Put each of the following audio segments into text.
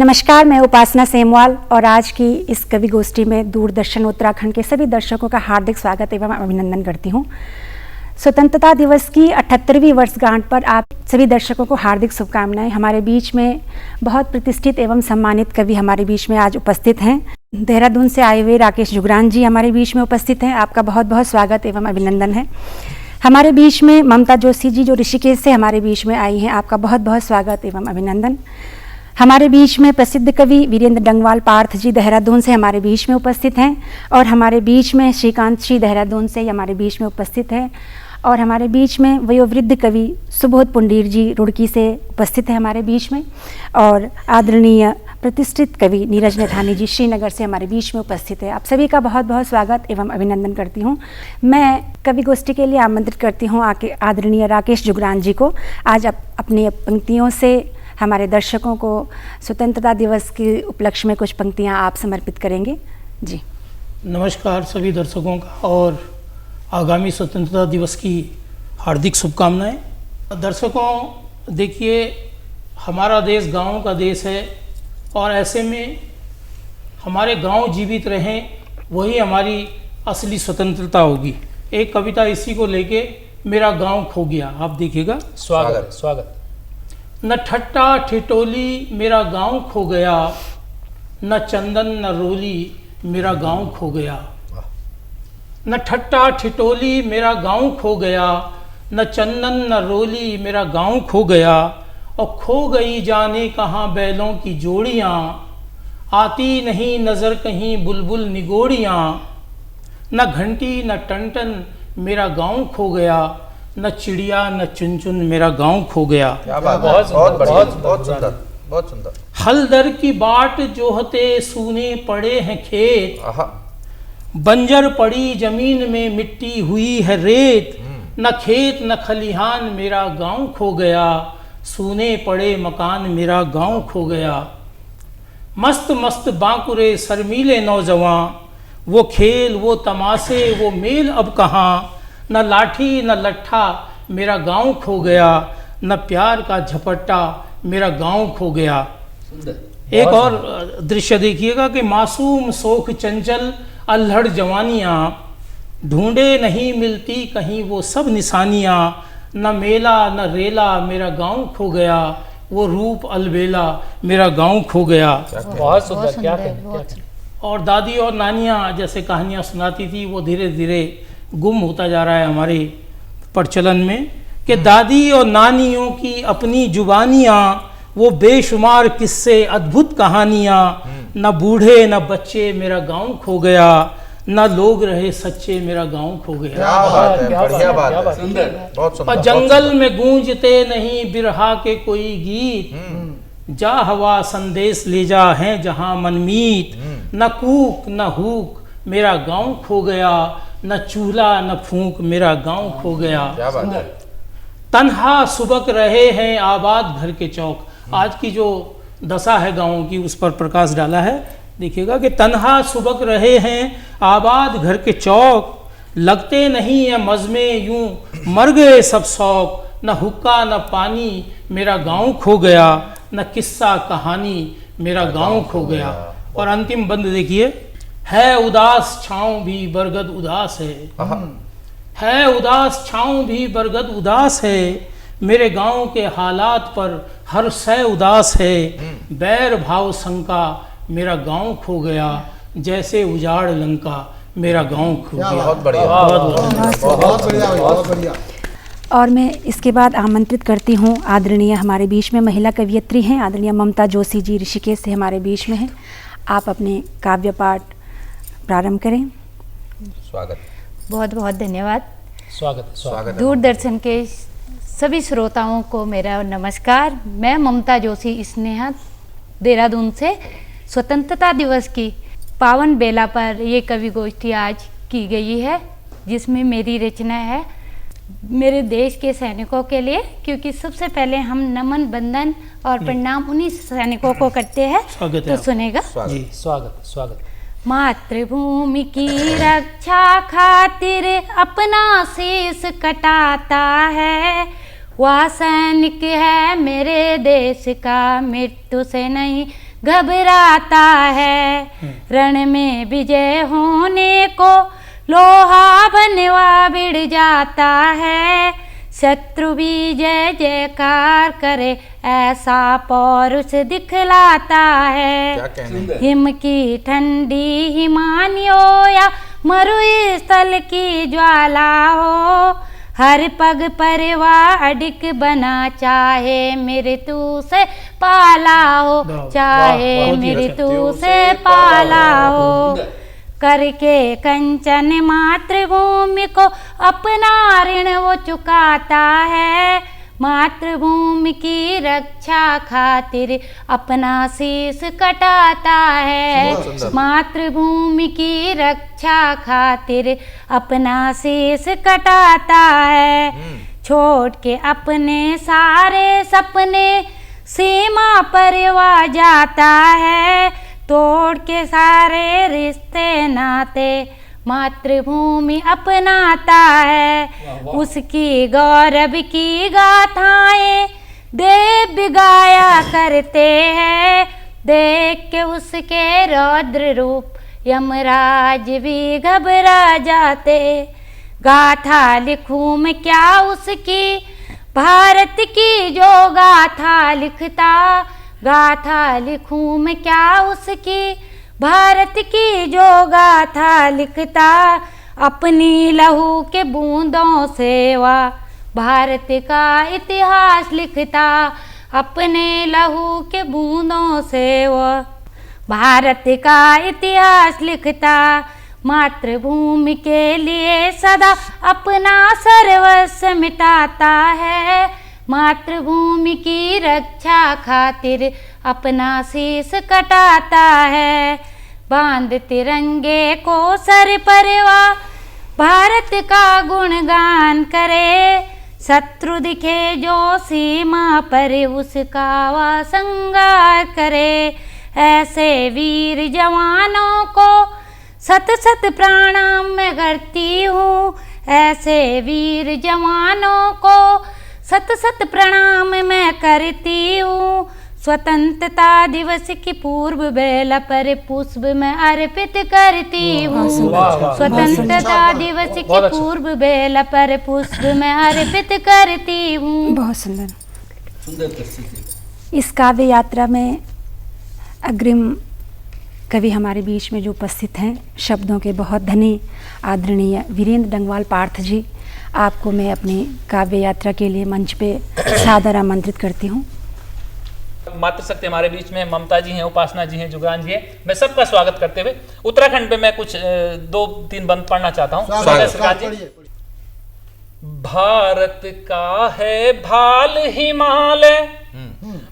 नमस्कार, मैं उपासना सेमवाल और आज की इस कवि गोष्ठी में दूरदर्शन उत्तराखंड के सभी दर्शकों का हार्दिक स्वागत एवं अभिनंदन करती हूँ। स्वतंत्रता दिवस की 78वीं वर्षगांठ पर आप सभी दर्शकों को हार्दिक शुभकामनाएं। हमारे बीच में बहुत प्रतिष्ठित एवं सम्मानित कवि हमारे बीच में आज उपस्थित हैं। देहरादून से आए हुए राकेश जुगरान जी हमारे बीच में उपस्थित हैं। आपका बहुत बहुत स्वागत एवं अभिनंदन है। हमारे बीच में ममता जोशी जी जो ऋषिकेश से हमारे बीच में आई हैं, आपका बहुत बहुत स्वागत एवं अभिनंदन। हमारे बीच में प्रसिद्ध कवि वीरेंद्र डंगवाल पार्थ जी देहरादून से हमारे बीच में उपस्थित हैं और हमारे बीच में श्रीकांत श्री देहरादून से हमारे बीच में उपस्थित हैं और हमारे बीच में वयोवृद्ध कवि सुबोध पुंडीर जी रुड़की से उपस्थित है हमारे बीच में और आदरणीय प्रतिष्ठित कवि नीरज नथानी जी श्रीनगर से हमारे बीच में उपस्थित है। आप सभी का बहुत बहुत स्वागत एवं अभिनंदन करती हूँ। मैं कवि गोष्ठी के लिए आमंत्रित करती हूँ आदरणीय राकेश जुगरान जी को। आज अपनी पंक्तियों से हमारे दर्शकों को स्वतंत्रता दिवस के उपलक्ष्य में कुछ पंक्तियां आप समर्पित करेंगे। जी नमस्कार सभी दर्शकों का और आगामी स्वतंत्रता दिवस की हार्दिक शुभकामनाएं। दर्शकों, देखिए, हमारा देश गाँव का देश है और ऐसे में हमारे गांव जीवित रहें, वही हमारी असली स्वतंत्रता होगी। एक कविता इसी को लेके, मेरा गांव खो गया, आप देखिएगा। स्वागत। न ठट्टा ठिठोली मेरा गांव खो गया, न चंदन न रोली मेरा गांव खो गया। न ठट्टा ठिठोली मेरा गांव खो गया, न चंदन न रोली मेरा गांव खो गया। और खो गई जाने कहाँ बैलों की जोड़ियाँ, आती नहीं नज़र कहीं बुलबुल निगोड़ियाँ। न घंटी न टंटन मेरा गांव खो गया, न चिड़िया न चुन मेरा गांव खो गया। बहुत सुंदर। हलदर की बाट जोहते सूने पड़े हैं खेत, बंजर पड़ी जमीन में मिट्टी हुई है रेत। न खेत न खलिहान मेरा गांव खो गया, सूने पड़े मकान मेरा गांव खो गया। मस्त मस्त बांकुरे शर्मीले नौजवान, वो खेल वो तमाशे वो मेल अब कहाँ। न लाठी न लट्ठा मेरा गांव खो गया, न प्यार का झपट्टा मेरा गांव खो गया। एक और दृश्य देखिएगा कि मासूम शोख चंचल अल्हड़ जवानियाँ, ढूंढे नहीं मिलती कहीं वो सब निशानियाँ। न मेला न रेला मेरा गांव खो गया, वो रूप अलबेला मेरा गांव खो गया। बहुत सुंदर, क्या कहें। और दादी और नानियाँ जैसे कहानियाँ सुनाती थी, वो धीरे धीरे गुम होता जा रहा है हमारे प्रचलन में, कि दादी और नानियों की अपनी जुबानियाँ, वो बेशुमार किस्से अद्भुत कहानियाँ। न बूढ़े न बच्चे मेरा गांव खो गया, न लोग रहे सच्चे मेरा गांव खो गया। बढ़िया बात है, सुंदर, बहुत सुंदर। और जंगल में गूंजते नहीं बिरहा के कोई गीत, जा हवा संदेश ले जा है जहां मनमीत। न कूक न हुक मेरा गांव खो गया, न चूल्हा न फूंक मेरा गांव खो गया। क्या बात है। तन्हा सुबक रहे हैं आबाद घर के चौक। आज की जो दशा है गाँव की, उस पर प्रकाश डाला है। देखिएगा कि तन्हा सुबक रहे हैं आबाद घर के चौक, लगते नहीं है मज़मे यूं मर गए सब शौक। न हुक्का न पानी मेरा गांव खो गया, न किस्सा कहानी मेरा गांव खो गया। और अंतिम बंद देखिए, है उदास छाँव भी बरगद उदास है उदास छाँव भी बरगद उदास है। मेरे गांव के हालात पर हर शय उदास है, बैर भाव शंका मेरा गांव खो गया। जैसे उजाड़ लंका मेरा गांव खो गया। बहुत बढ़िया, बहुत बढ़िया। और मैं इसके बाद आमंत्रित करती हूँ आदरणीय हमारे बीच में महिला कवियत्री हैं आदरणीय ममता जोशी जी ऋषिकेश से हमारे बीच में हैं। आप अपने काव्य पाठ प्रारंभ करें। स्वागत। बहुत बहुत धन्यवाद। स्वागत। दूरदर्शन के सभी श्रोताओं को मेरा नमस्कार। मैं ममता जोशी स्नेहा देहरादून से स्वतंत्रता दिवस की पावन बेला पर ये कवि गोष्ठी आज की गई है, जिसमें मेरी रचना है मेरे देश के सैनिकों के लिए, क्योंकि सबसे पहले हम नमन बंदन और प्रणाम उन्हीं सैनिकों को करते हैं। तो सुनेगा। स्वागत। मातृभूमि की रक्षा खातिर अपना शीश कटाता है, वह सैनिक है मेरे देश का, मृत्यु से नहीं घबराता है। रण में विजय होने को लोहा बनवा बिड़ जाता है। शत्रु भी जय जयकार करे ऐसा पौरुष दिखलाता है। क्या कहने? हिम की ठंडी हिमानियों या मरुस्थल की ज्वाला हो, हर पग परवाह अडिग बना, चाहे मृत्यु से पाला हो, चाहे मृत्यु से पाला हो। करके कंचन मातृभूमि को अपना ऋण वो चुकाता है। मातृभूमि की रक्षा खातिर अपना शीश कटाता है। मातृभूमि की रक्षा खातिर अपना शीश कटाता है। छोड़ के अपने सारे सपने सीमा पर वा जाता है। तोड़ के सारे रिश्ते नाते मातृभूमि अपनाता है। उसकी गौरव की गाथाएं देव गाया करते हैं। देख के उसके रौद्र रूप यमराज भी घबरा जाते। गाथा लिखूं मैं क्या उसकी, भारत की जो गाथा लिखता। गाथा लिखूं मैं क्या उसकी, भारत की जो गाथा लिखता। अपनी लहू के बूंदों से वह भारत का इतिहास लिखता। अपने लहू के बूंदों से वह भारत का इतिहास लिखता। मातृभूमि के लिए सदा अपना सर्वस्व मिटाता है। मातृभूमि की रक्षा खातिर अपना शीश कटाता है। बांध तिरंगे को सर पर वह भारत का गुणगान करे। शत्रु दिखे जो सीमा पर उसका वह संगार करे। ऐसे वीर जवानों को सत सत प्रणाम मैं करती हूँ। ऐसे वीर जवानों को सत सत प्रणाम मैं करती हूँ। स्वतंत्रता दिवस की पूर्व बेला पर पुष्प मैं अर्पित करती हूँ। स्वतंत्रता दिवस की पूर्व बेला पर पुष्प मैं अर्पित करती हूँ। बहुत सुंदर। इस काव्य यात्रा में अग्रिम कवि हमारे बीच में जो उपस्थित हैं, शब्दों के बहुत धनी आदरणीय वीरेंद्र डंगवाल पार्थ जी, आपको मैं अपनी काव्य यात्रा के लिए मंच पे सादर आमंत्रित करती हूँ। मातृशक्ति हमारे बीच में ममता जी हैं, उपासना जी हैं, जुगरान जी हैं। मैं सबका स्वागत करते हुए उत्तराखंड पे मैं कुछ 2-3 बंद पढ़ना चाहता हूँ। भारत का है भाल हिमालय,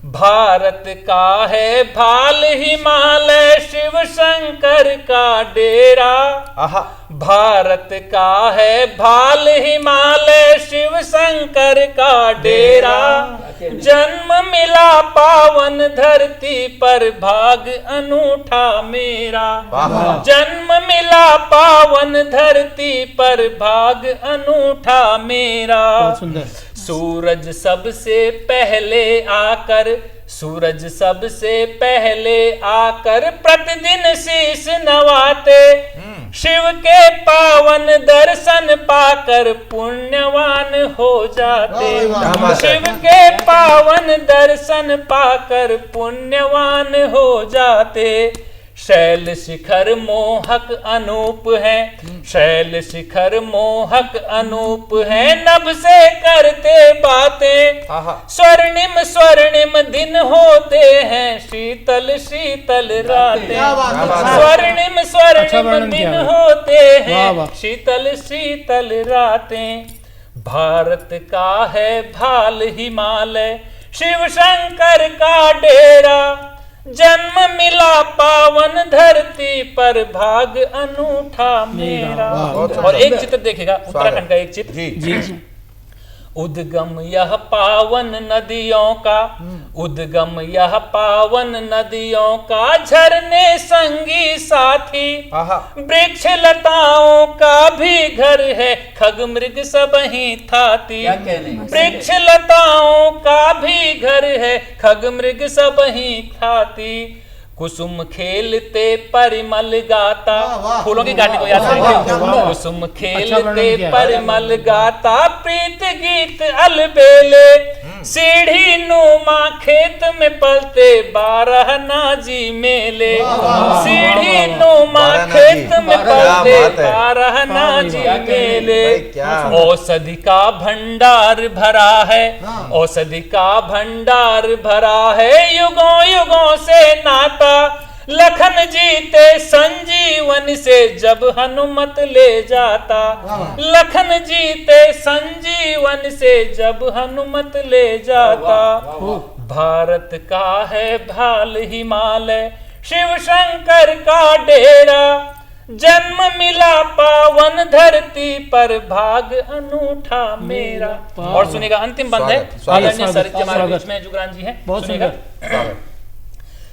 भारत का है भाल हिमालय, शिव शंकर का डेरा। भारत का है भाल हिमालय, शिव शंकर का डेरा। जन्म मिला पावन धरती पर, भाग अनूठा मेरा। जन्म मिला पावन धरती पर, भाग अनूठा मेरा। सूरज सबसे पहले आकर, सूरज सबसे पहले आकर प्रतिदिन शीश नवाते। शिव के पावन दर्शन पाकर पुण्यवान हो जाते। शिव के पावन दर्शन पाकर पुण्यवान हो जाते। शैल शिखर मोहक अनूप है, शैल शिखर मोहक अनूप है, नभ से करते बातें। स्वर्णिम स्वर्णिम दिन होते हैं, शीतल शीतल रातें। स्वर्णिम स्वर्णिम दिन होते हैं, शीतल शीतल रातें। भारत का है भाल हिमालय, शिव शंकर का डेरा। जन्म मिला पावन धरती पर, भाग अनूठा मेरा। और एक चित्र देखिएगा, उत्तराखंड का एक चित्र। जी। उद्गम यह पावन नदियों का, उद्गम यह पावन नदियों का, झरने संगी साथी। वृक्ष लताओं का भी घर है, खग मृग सब ही थाती। वृक्ष लताओं का भी घर है, खग मृग सब ही थाती। कुसुम खेलते परिमल गाता, फूलों की घाटी को याद करेंगे। कुसुम खेलते परिमल गाता, प्रीत गीत अलबेले, सीढ़ी नुमा खेत में पलते 12 नाजी मेले। सीढ़ी नुमा खेत में पलते 12 नाजी मेले। औषधि का भंडार भरा है, औषधि का भंडार भरा है, युगों युगों से नाता। लखन जीते संजीवन से जब हनुमत ले जाता। लखन जीते संजीवन से जब हनुमत ले जाता। भारत का है भाल हिमालय, शिव शंकर का डेरा। जन्म मिला पावन धरती पर, भाग अनूठा मेरा। और सुनिएगा अंतिम बंद है, आदरणीय साहित्य हमारे बीच में जुगरान जी हैं, सुनिएगा।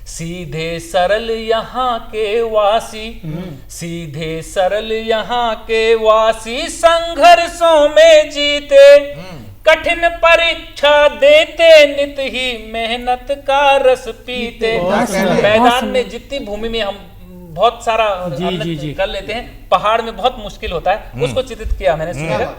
सीधे सरल यहाँ के वासी, सीधे सरल यहाँ के वासी, संघर्षों में जीते। कठिन परीक्षा देते, नित ही मेहनत का रस पीते। मैदान में जितनी भूमि में हम बहुत सारा कर लेते हैं, पहाड़ में बहुत मुश्किल होता है, उसको चित्रित किया मैंने। सुनिएगा।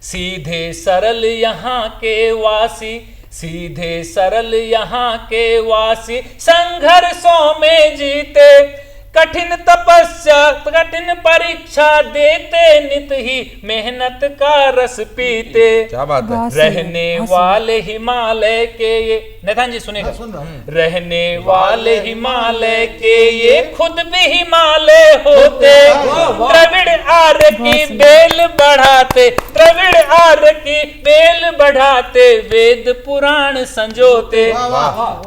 सीधे सरल यहाँ के वासी, सीधे सरल यहाँ के वासी, संघर्षों में जीते। कठिन तपस्या कठिन परीक्षा देते, नित ही मेहनत का रस पीते। क्या बात है। रहने वाले हिमालय के ये, नेतान जी सुनेगा। रहने वाले हिमालय के ये खुद भी हिमालय होते। द्रविड़ आर्य की बेल बढ़ाते, द्रविड़ आर्य की बेल बढ़ाते, वेद पुराण संजोते।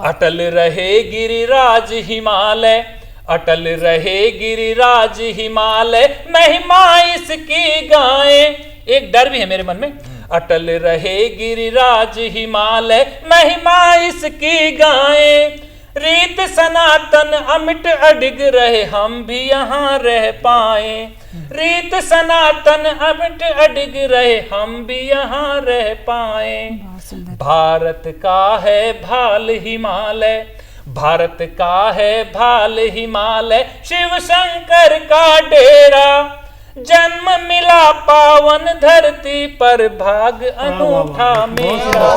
अटल रहे गिरिराज हिमालय, अटल रहे गिरिराज हिमालय, महिमा इसकी गाएं। एक डर भी है मेरे मन में, अटल रहे गिरिराज हिमालय, महिमा इसकी गाएं। रीत सनातन अमिट अडिग रहे, हम भी यहाँ रह पाए। रीत सनातन अमिट अडिग रहे, हम भी यहाँ रह पाए। भारत का है भाल हिमालय, भारत का है भाल हिमालय, शिव शंकर का डेरा। जन्म मिला पावन धरती पर, भाग अनूठा मेरा।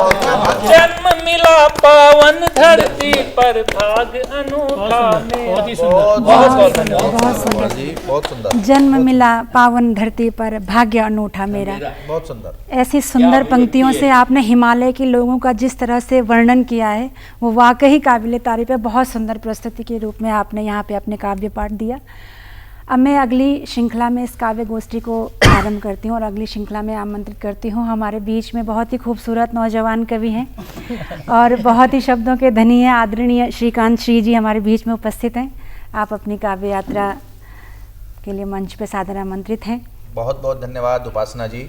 जन्म मिला पावन धरती पर, भाग अनूठा मेरा। बहुत सुंदर। जन्म मिला पावन धरती पर, भाग्य अनूठा मेरा। बहुत सुंदर। ऐसी सुंदर पंक्तियों से आपने हिमालय के लोगों का जिस तरह से वर्णन किया है, वो वाकई काबिल तारीफ है। बहुत सुंदर प्रस्तुति के रूप में आपने यहाँ पे अपने काव्य पाठ दिया। अब मैं अगली श्रृंखला में इस काव्य गोष्ठी को आरंभ करती हूँ और अगली श्रृंखला में आमंत्रित करती हूँ। हमारे बीच में बहुत ही खूबसूरत नौजवान कवि हैं और बहुत ही शब्दों के धनी हैं। आदरणीय श्रीकांत श्री जी हमारे बीच में उपस्थित हैं। आप अपनी काव्य यात्रा के लिए मंच पे सादर आमंत्रित हैं। बहुत बहुत धन्यवाद उपासना जी।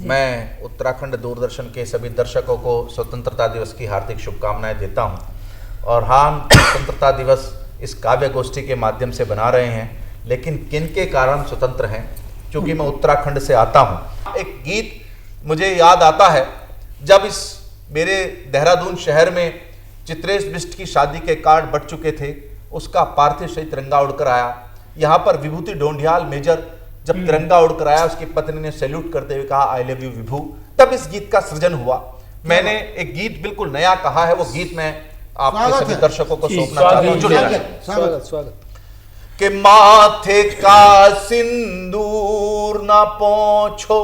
मैं उत्तराखंड दूरदर्शन के सभी दर्शकों को स्वतंत्रता दिवस की हार्दिक शुभकामनाएं देता हूं। और हम स्वतंत्रता दिवस इस काव्य गोष्ठी के माध्यम से बना रहे हैं, लेकिन किन के कारण स्वतंत्र हैं, क्योंकि मैं उत्तराखंड से आता हूं। एक गीत मुझे याद आता है, जब इस मेरे देहरादून शहर में चित्रेश बिष्ट की शादी के कार्ड बट चुके थे, उसका पार्थिव शरीर तिरंगा उड़कर आया। यहाँ पर विभूति ढोंडियाल मेजर जब तिरंगा उड़कर आया, उसकी पत्नी ने सैल्यूट करते हुए कहा आई लव यू विभू। तब इस गीत का सृजन हुआ। मैंने एक गीत बिल्कुल नया कहा है, वो गीत मैं आपके सभी दर्शकों को सौंपना चाहता हूं। जुड़े रहिए। स्वागत। कि माथे का सिंदूर ना पोंछो,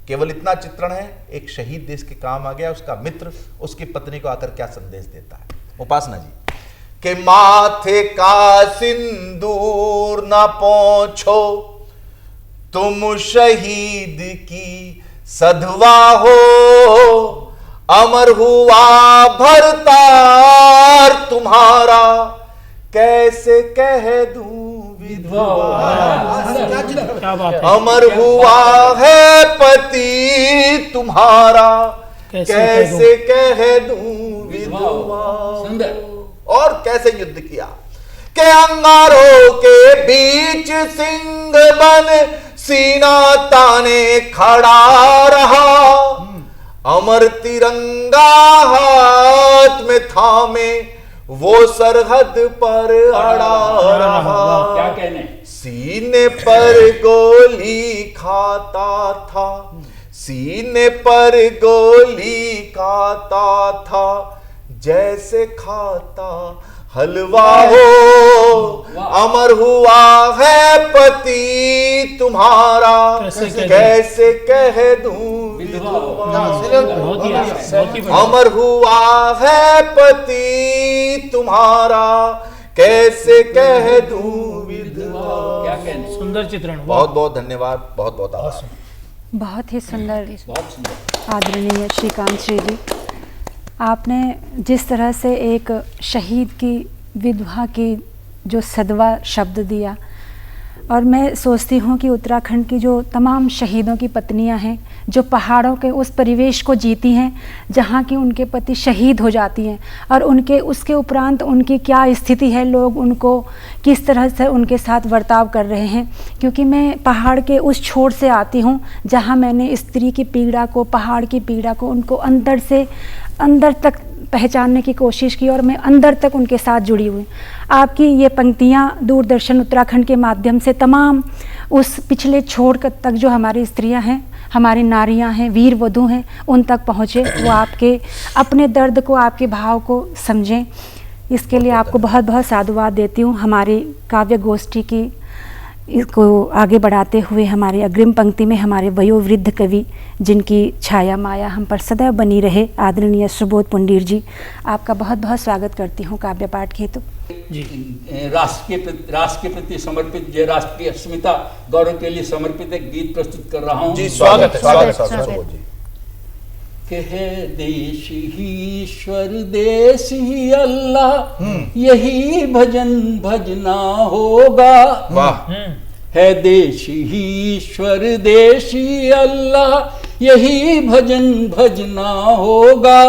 केवल इतना चित्रण है। एक शहीद देश के काम आ गया, उसका मित्र उसकी पत्नी को आकर क्या संदेश देता है। उपासना जी। कि माथे का सिंदूर ना पोंछो, तुम शहीद की सधवा हो, अमर हुआ भरतार तुम्हारा, कैसे कह दूं विधवा। अमर हुआ है पति तुम्हारा, कैसे कह दूं विधवा। और कैसे युद्ध किया कि अंगारों के बीच सिंह बन सीना ताने खड़ा रहा, अमर तिरंगा हाथ में थामे वो सरहद पर अड़ा रहा, क्या कहने, सीने पर गोली खाता था, सीने पर गोली खाता था, जैसे खाता हलवा हो, अमर हुआ है पति तुम्हारा, कैसे कह दूं विधवा, अमर हुआ है पति तुम्हारा, कैसे कह दूं विधवा। क्या कहने, सुंदर चित्रण। बहुत बहुत धन्यवाद, बहुत बहुत आभार। बहुत ही सुंदर, बहुत सुंदर। आदरणीय श्रीकांत श्री जी, आपने जिस तरह से एक शहीद की विधवा की जो सदवा शब्द दिया, और मैं सोचती हूँ कि उत्तराखंड की जो तमाम शहीदों की पत्नियाँ हैं, जो पहाड़ों के उस परिवेश को जीती हैं जहाँ की उनके पति शहीद हो जाती हैं, और उनके उसके उपरांत उनकी क्या स्थिति है, लोग उनको किस तरह से उनके साथ बर्ताव कर रहे हैं। क्योंकि मैं पहाड़ के उस छोर से आती हूँ जहाँ मैंने स्त्री की पीड़ा को, पहाड़ की पीड़ा को, उनको अंदर से अंदर तक पहचानने की कोशिश की, और मैं अंदर तक उनके साथ जुड़ी हुई। आपकी ये पंक्तियाँ दूरदर्शन उत्तराखंड के माध्यम से तमाम उस पिछले छोर तक जो हमारी स्त्रियां हैं, हमारी नारियां हैं, वीर वधू हैं, उन तक पहुँचे, वो आपके अपने दर्द को, आपके भाव को समझें। इसके लिए आपको बहुत बहुत साधुवाद देती हूँ। हमारी काव्य गोष्ठी की इसको आगे बढ़ाते हुए हमारे अग्रिम पंक्ति में हमारे वयोवृद्ध कवि, जिनकी छाया माया हम पर सदैव बनी रहे, आदरणीय सुबोध पुंडीर जी, आपका बहुत बहुत स्वागत करती हूँ काव्य पाठ के हेतु। राष्ट्र के प्रति समर्पित, जय राष्ट्रीय अस्मिता गौरव के लिए समर्पित एक गीत प्रस्तुत कर रहा हूँ। जी स्वागत है, स्वागत जी। कहे देश ही ईश्वर, देश ही अल्लाह, यही भजन भजना होगा। वाह। है देश ही ईश्वर, देश ही अल्लाह, यही भजन भजना होगा।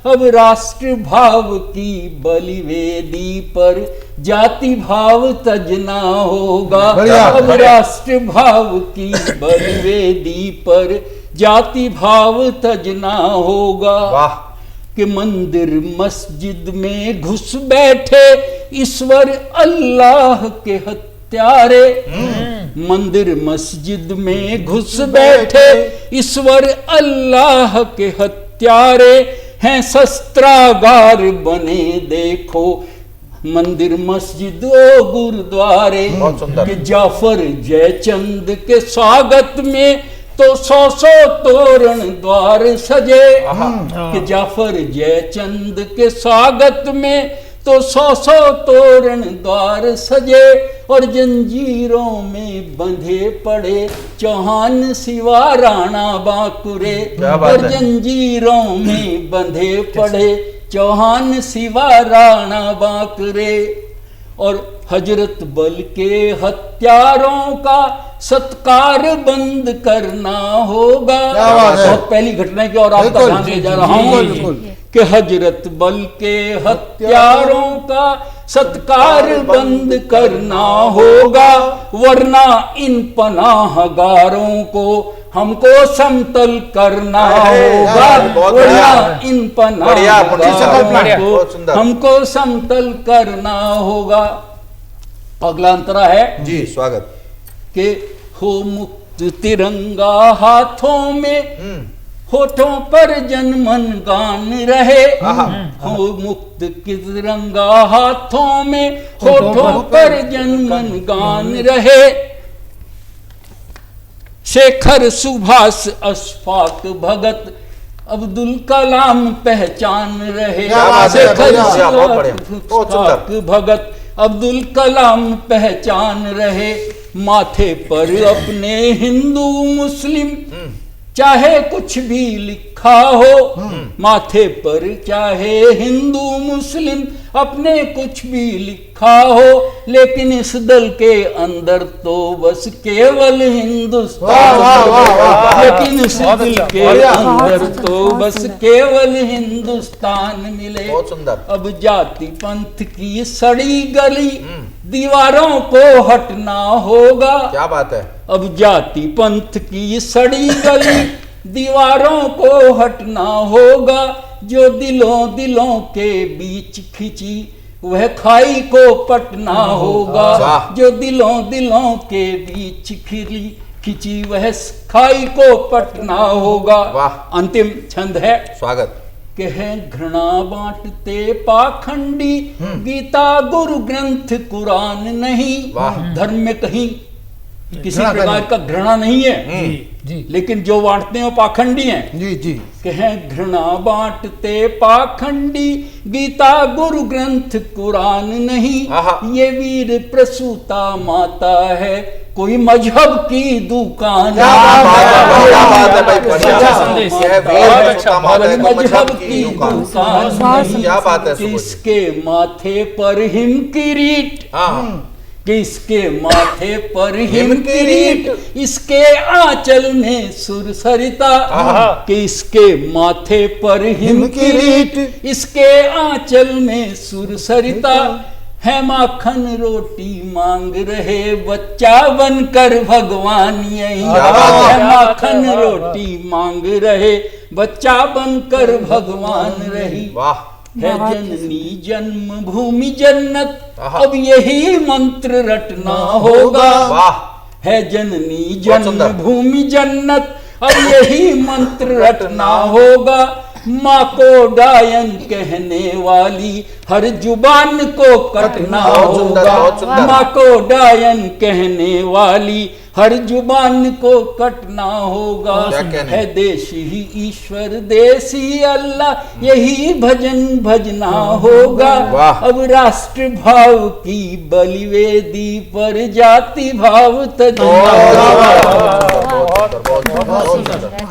अब राष्ट्र भाव की बलिवेदी पर जाति भाव तजना होगा। अब राष्ट्र भाव की बलिवेदी पर जाति भाव तजना होगा। वाह। कि मंदिर मस्जिद में घुस बैठे ईश्वर अल्लाह के हत्यारे, मंदिर मस्जिद में घुस बैठे ईश्वर अल्लाह के हत्यारे, हैं शस्त्रागार बने देखो मंदिर मस्जिद ओ गुरुद्वारे। कि जाफर जयचंद के स्वागत में तो 100 तोरण द्वार सजे। कि जाफर जयचंद के स्वागत में तो 100 तोरण द्वार सजे, और जंजीरों में बंधे पड़े चौहान सिवा राणा बांकुरे। और जंजीरों में बंधे पड़े चौहान सिवा राणा बांकुरे। और हजरत बल के हत्यारों का सत्कार बंद करना होगा। बहुत पहली घटना की और आपका ध्यान ले जा रहा हूँ कि हजरत बल के हत्यारों का सत्कार बंद करना होगा, वरना इन पनाहगारों को हमको समतल करना होगा। वरना इन पनाहगारों को हमको समतल करना होगा। अगला अंतरा है जी स्वागत। कि हो मुक्त तिरंगा हाथों में, होठों पर जनमन गान रहे। हो मुक्त तिरंगा हाथों में, होठों पर जनमन गान रहे। शेखर सुभाष अशफाक भगत अब्दुल कलाम पहचान रहे। शेखर अशफाक भगत अब्दुल कलाम पहचान रहे। माथे पर अपने हिंदू मुस्लिम चाहे कुछ भी लिखा हो, माथे पर चाहे हिंदू मुस्लिम अपने कुछ भी लिखा हो, लेकिन इस दल के अंदर तो बस केवल हिंदुस्तान। लेकिन इस दल के अंदर तो बस केवल हिंदुस्तान मिले। अब जाति पंथ की सड़ी गली दीवारों को हटना होगा। क्या बात है। अब जाति पंथ की सड़ी गली दीवारों को हटना होगा। जो दिलों दिलों के बीच खिंची वह खाई को पटना होगा। वाह। जो दिलों दिलों के बीच खिंची वह खाई को पटना होगा। वाह। अंतिम छंद है, स्वागत। कह घृणा बांटते पाखंडी, गीता गुरु ग्रंथ कुरान नहीं। वाह। धर्म में कहीं किसी प्रकार का घृणा नहीं है, जी लेकिन जो बांटते हैं वो पाखंडी हैं। जी जी। कहें घृणा बांटते पाखंडी, गीता गुरु ग्रंथ कुरान नहीं। आहा। ये वीर प्रसूता माता है, कोई मजहब की दुकान। क्या बात है, क्या बात है भाई, बढ़िया अच्छा संदेश। यह वीर बहुत है, अच्छा, उसका माता है, कोई मजहब की दुकान। दुकान। क्या बात है सुबोध जी। किसके माथे पर हिम किरीट, हाँ किसके माथे पर हिम हिम किरीट। किरीट, इसके आंचल में सुर सरिता। आहा। किसके माथे पर हिम किरीट, इसके आंचल में सुर सरिता। है माखन रोटी मांग रहे बच्चा बनकर भगवान यही। क्या बात है। है माखन रोटी मांग रहे बच्चा बनकर भगवान रही। वाह। है जननी जन्मभूमि जन्नत, आहा। अब यही मंत्र रटना होगा। वाह। है जननी बहुत सुंदर। जन्मभूमि जन्नत, अब यही मंत्र रटना होगा। माँ को डायन कहने वाली हर जुबान को कटना बहुत सुंदर, होगा। बहुत सुंदर। माँ को डायन कहने वाली हर जुबान को कटना होगा। क्या कहने? है देश ही ईश्वर, देश ही अल्लाह, यही भजन भजना होगा। वाह। अब राष्ट्र भाव की बलिवेदी पर जाति भाव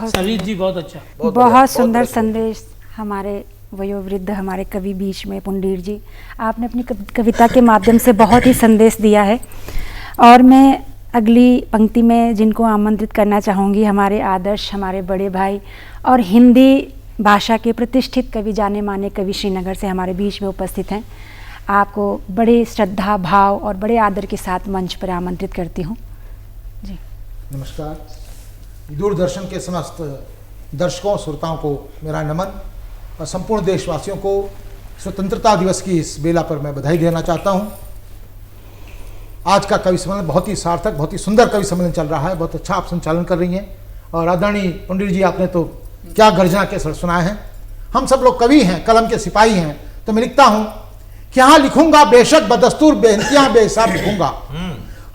सलीत जी बहुत अच्छा। बहुत सुंदर संदेश हमारे वयोवृद्ध हमारे कवि बीच में पुंडीर जी, आपने अपनी कविता के माध्यम से बहुत ही संदेश दिया है। और मैं अगली पंक्ति में जिनको आमंत्रित करना चाहूँगी, हमारे आदर्श, हमारे बड़े भाई और हिंदी भाषा के प्रतिष्ठित कवि, जाने माने कवि श्रीनगर से हमारे बीच में उपस्थित हैं। आपको बड़े श्रद्धा भाव और बड़े आदर के साथ मंच पर आमंत्रित करती हूँ। जी नमस्कार। दूरदर्शन के समस्त दर्शकों श्रोताओं को मेरा नमन और संपूर्ण देशवासियों को स्वतंत्रता दिवस की इस बेला पर मैं बधाई देना चाहता हूं। आज का कवि सम्मेलन बहुत ही सार्थक, बहुत ही सुंदर कवि सम्मेलन चल रहा है। बहुत अच्छा आप संचालन कर रही हैं और आदरणीय पंडित जी, आपने तो क्या गर्जना के स्वर सुनाए हैं। हम सब लोग कवि हैं, कलम के सिपाही हैं, तो मैं लिखता हूं कि हाँ लिखूंगा बेशक बदस्तूर बेहतियां बेहिसाब लिखूंगा।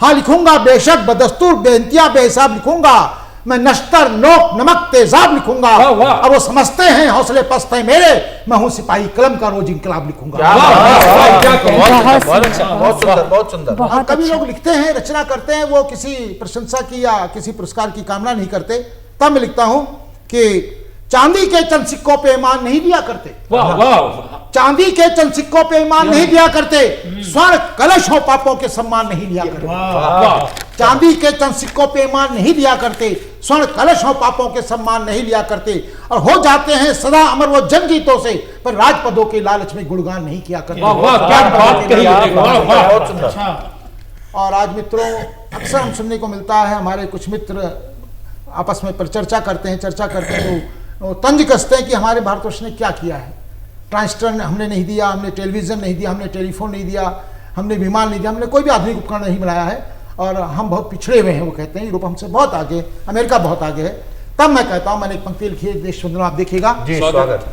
हाँ लिखूंगा बेशक बदस्तूर बेहतियां बेहिसाब लिखूंगा। मैं नश्तर नोक नमक तेजाब लिखूंगा। वाह, वाह। अब वो समझते हैं हौसले पस्त हैं मेरे, मैं हूं सिपाही कलम का रोज इंकलाब लिखूंगा। बहुत सुंदर, बहुत सुंदर। और बहुत कभी अच्छा। लोग लिखते हैं, रचना करते हैं, वो किसी प्रशंसा की या किसी पुरस्कार की कामना नहीं करते। तब मैं लिखता हूं कि चांदी के चंद सिक्कों पे ईमान नहीं दिया करते। वाह वाह। चांदी के चंद सिक्कों पे ईमान नहीं दिया करते, स्वर्ण कलशों पापों के सम्मान नहीं लिया करते। चांदी के चंद सिक्कों पे ईमान नहीं दिया करते, स्वर्ण कलशों पापों के सम्मान नहीं लिया करते, और हो जाते हैं सदा अमर वो जनगीतों से, पर राजपदों के लालच में गुणगान नहीं किया करते। बहुत सुंदर। और आज मित्रों, अक्सर हम सुनने को मिलता है, हमारे कुछ मित्र आपस में पर चर्चा करते हैं तो तंज कसते हैं कि हमारे भारतवर्ष ने क्या किया है। ट्रांसटर हमने नहीं दिया, हमने टेलीविज़न नहीं दिया, हमने टेलीफोन नहीं दिया, हमने विमान नहीं दिया, हमने कोई भी आधुनिक उपकरण नहीं बनाया है और हम बहुत पिछड़े हुए हैं। वो कहते हैं यूरोप हमसे बहुत आगे, अमेरिका बहुत आगे है। तब मैं कहता हूँ, मैंने एक पंक्ति लिखी है, देश सुंदर, आप देखिएगा। जी स्वागत।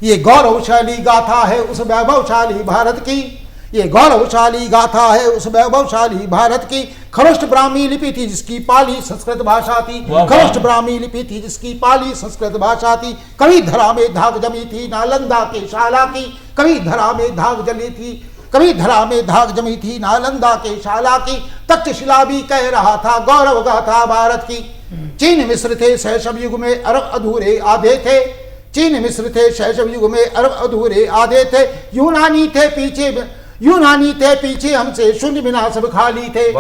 ये गौरवशाली गाथा है उस वैभवशाली भारत की, ये गौरवशाली गाथा है उस वैभवशाली भारत की। खरोष्ट ब्राह्मी लिपि थी जिसकी पाली संस्कृत भाषा थी, खरोष्ट ब्राह्मी लिपि थी जिसकी पाली संस्कृत भाषा थी। कभी धरा में धाग जमी थी नालंदा के शाला की, कभी धरा में धाग जमी थी, कभी धरा में धाग जमी थी नालंदा के शाला की। तक्षशिला भी कह रहा था गौरव गाथा भारत की। चीन मिस्र थे शैशव युग में अरब अधूरे आधे थे, चीन मिस्र थे शैशव युग में अरब अधूरे आधे थे। यूनानी थे पीछे हमसे, शून्य बिना सब खाली थे।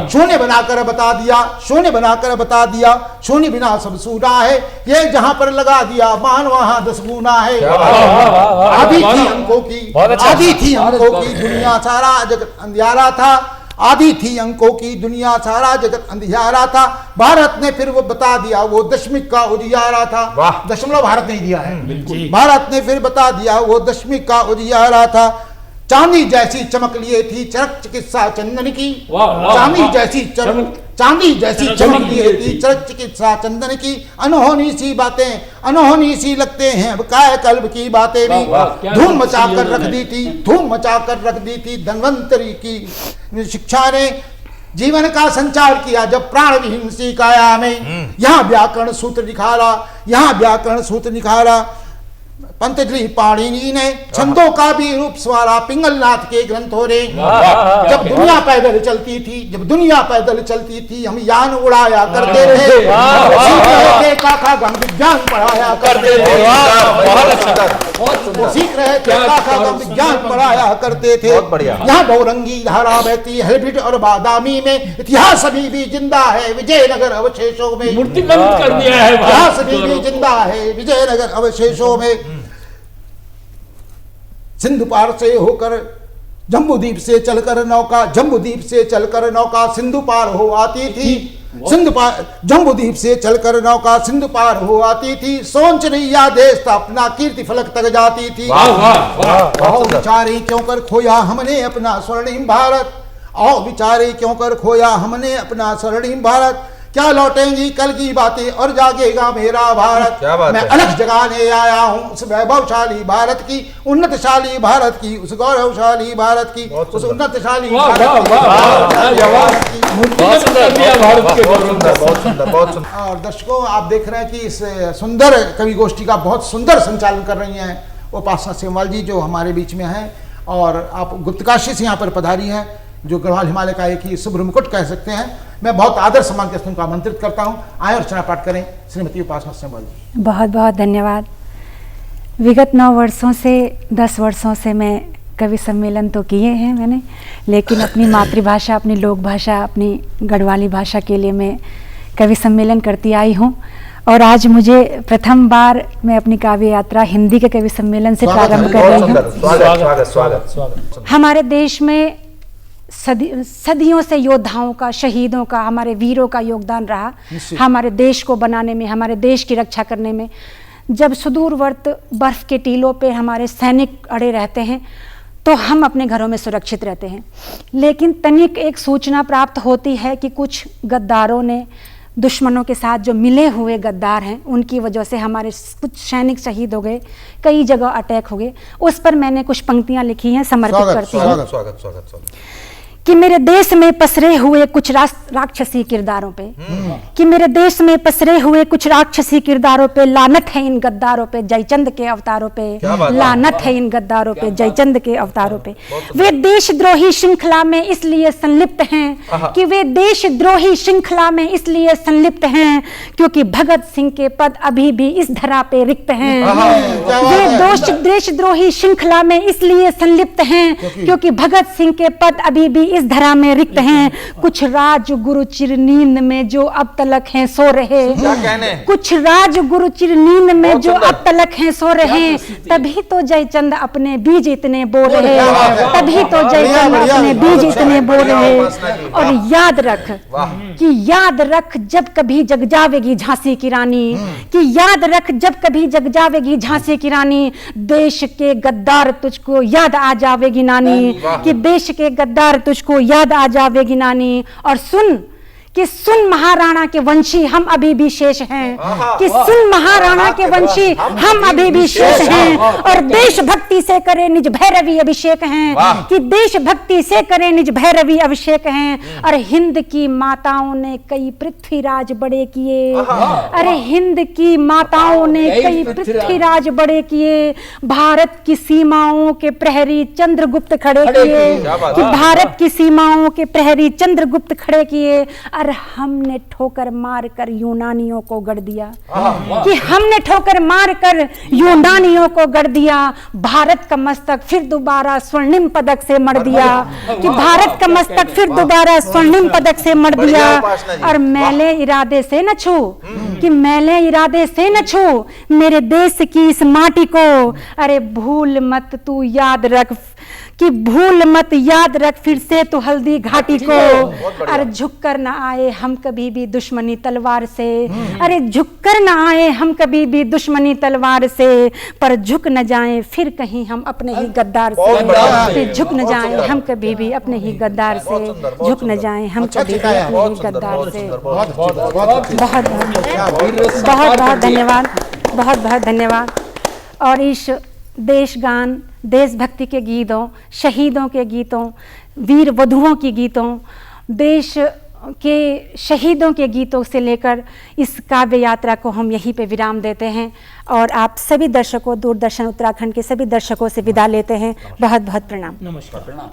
शून्य बनाकर बता दिया, शून्य बनाकर बता दिया, शून्य बिना सब सूना है। ये जहां पर लगा दिया मान वहां 10 गुना है। आधी थी अंकों की, आधी थी अंकों की दुनिया, सारा जगत अंधियारा था। आधी थी अंकों की दुनिया, सारा जगत अंधियारा था। भारत ने फिर वो बता दिया, वो दशमिक का उजियारा था। दशमलव भारत नहीं दिया है, भारत ने फिर बता दिया वो दशमिक का उजियारा था। चांदी जैसी चमक लिए थी चरक चिकित्सा चंदन की। वाह, वाह, चांदी वाह। जैसी चांदी जैसी चमक लिए थी चरक चिकित्सा चंदन की। अनहोनी सी बातें अनहोनी सी लगते हैं अब काय कल्ब की बातें भी। वाह, क्या धूम मचा कर सच्ची रख दी थी धूम मचा कर रख दी थी धन्वंतरी की शिक्षा ने। जीवन का संचार किया जब प्राण विहीन सी काया में। यहाँ व्याकरण सूत्र निखारा यहाँ व्याकरण सूत्र निखारा पंतजलि पाणिनि ने। छंदों का भी रूप सवारा पिंगलनाथ के ग्रंथों ने। जब दुनिया पैदल चलती थी जब दुनिया पैदल चलती थी हम यान उड़ाया करते थे। सीख रहे थे काका गम विज्ञान पढ़ाया करते थे। सीख रहे थे काका गम विज्ञान पढ़ाया करते थे। बहुत बढ़िया। यहाँ बहुरंगी धारा बहती है हेल्बिट और बादामी में। इतिहास अभी भी जिंदा है विजयनगर अवशेषों में। मूर्तिमंत कर दिया है इतिहास अभी भी जिंदा है विजयनगर अवशेषों में। सिंधु पार से होकर जम्बूद्वीप से चलकर नौका जम्बूद्वीप से चलकर नौका सिंधु पार हो आती थी। सिंधु पार जम्बूद्वीप से चलकर नौका सिंधु पार हो आती थी। सोच रैया देश था अपना कीर्ति फलक तक जाती थी। आओ विचारे क्यों कर खोया हमने अपना स्वर्णिम भारत। आओ विचारे क्यों कर खोया हमने अपना स्वर्णिम भारत। क्या लौटेंगी कल की बातें और जागेगा मेरा भारत। क्या बात मैं है। अलग जगाने आया हूँ उस वैभवशाली भारत की उन्नतशाली भारत की उस गौरवशाली भारत की उस उन्नतशाली भारत की। मूर्तिमंत कर दिया भारत के गौरव को। बहुत सुंदर बहुत सुंदर। और दर्शकों आप देख रहे हैं कि इस सुंदर कवि गोष्ठी का बहुत सुंदर संचालन कर रही हैं उपासना सेमवाल जी जो हमारे बीच में हैं। और आप गुप्तकाशी से यहाँ पर पधारी हैं जो गढ़वाल हिमालय का एक ही शुभ्र मुकुट कह सकते हैं। मैं बहुत आदर सम्मान के साथ उनको आमंत्रित करता हूँ आए और रचना पाठ करें श्रीमती उपासना सेमवाल जी। बहुत बहुत धन्यवाद। विगत 9 वर्षों से 10 वर्षों से मैं कवि सम्मेलन तो किए हैं मैंने, लेकिन अपनी मातृभाषा अपनी लोक भाषा अपनी गढ़वाली भाषा के लिए मैं कवि सम्मेलन करती आई हूँ। और आज मुझे प्रथम बार मैं अपनी काव्य यात्रा हिंदी के कवि सम्मेलन से प्रारंभ कर रही हूँ। स्वागत स्वागत स्वागत। हमारे देश में सदियों से योद्धाओं का शहीदों का हमारे वीरों का योगदान रहा हमारे देश को बनाने में हमारे देश की रक्षा करने में। जब सुदूरवर्त बर्फ के टीलों पे हमारे सैनिक अड़े रहते हैं तो हम अपने घरों में सुरक्षित रहते हैं। लेकिन तनिक एक सूचना प्राप्त होती है कि कुछ गद्दारों ने दुश्मनों के साथ जो मिले हुए गद्दार हैं उनकी वजह से हमारे कुछ सैनिक शहीद हो गए कई जगह अटैक हो गए। उस पर मैंने कुछ पंक्तियां लिखी हैं समर्पित करती हूँ स्वागत स्वागत स्वागत। कि मेरे देश में पसरे हुए कुछ राक्षसी किरदारों पे कि मेरे देश में पसरे हुए कुछ राक्षसी किरदारों पे लानत है इन गद्दारों पे जयचंद के अवतारों पे। लानत है इन गद्दारों पे जयचंद के अवतारों पे। वे देशद्रोही श्रृंखला में इसलिए संलिप्त हैं कि वे देशद्रोही श्रृंखला में इसलिए संलिप्त हैं क्योंकि भगत सिंह के पद अभी भी इस धरा पे रिक्त हैं। वे देशद्रोही श्रृंखला में इसलिए संलिप्त हैं क्योंकि भगत सिंह के पद अभी भी इस धरा में रिक्त हैं। कुछ राजगुरु चिरनींद में जो अब तलक हैं सो रहे। कुछ राजगुरु चिरनींद में जो अब तलक हैं सो रहे। तभी तो जयचंद अपने बीज इतने बो रहे। तभी तो जयचंद अपने बीज इतने बो रहे। और याद रख कि याद रख जब कभी जग जावेगी झांसी की रानी कि याद रख जब कभी जग जावेगी झांसी की रानी। देश के गद्दार तुझको याद आ जावेगी नानी कि देश के गद्दार तुझको याद आ जावेगी नानी। और सुन कि सुन महाराणा के वंशी हम अभी भी शेष हैं कि सुन महाराणा के वंशी हम अभी भी शेष हैं। और देशभक्ति से करें निज भैरवी अभिषेक हैं कि देशभक्ति से करें निज भैरवी अभिषेक हैं। और हिंद की माताओं ने कई पृथ्वीराज बड़े किए। अरे हिंद की माताओं ने कई पृथ्वीराज बड़े किए। भारत की सीमाओं के प्रहरी चंद्रगुप्त खड़े किए कि भारत की सीमाओं के प्रहरी चंद्रगुप्त खड़े किए। और हमने ठोकर मार कर यूनानियों को गढ़ दिया कि हमने ठोकर मार कर यूनानियों को गढ़ दिया। भारत का मस्तक फिर दोबारा स्वर्णिम पदक से मढ़ दिया कि भारत का मस्तक फिर दोबारा स्वर्णिम पदक से मढ़ दिया। और मैले इरादे से न छू कि मैले इरादे से न छू मेरे देश की इस माटी को। अरे भूल मत तू याद रख कि भूल मत याद रख फिर से तो हल्दी घाटी को, अरे झुक कर ना आए हम कभी भी दुश्मनी तलवार से, अरे झुक कर ना आए हम कभी भी दुश्मनी तलवार से, पर झुक न जाएं फिर कहीं हम अपने ही गद्दार से, फिर झुक न जाएं हम कभी भी अपने ही गद्दार से, झुक न जाएं हम कभी भी अपने ही गद्दार से। बहुत बहुत धन्यवाद, बहुत बहुत धन्यवाद। और इस देश गान, देशभक्ति के गीतों, शहीदों के गीतों, वीर वधुओं के गीतों, देश के शहीदों के गीतों से लेकर इस काव्य यात्रा को हम यहीं पे विराम देते हैं और आप सभी दर्शकों, दूरदर्शन उत्तराखंड के सभी दर्शकों से विदा लेते हैं। बहुत बहुत प्रणाम। नमस्कार। प्रणाम।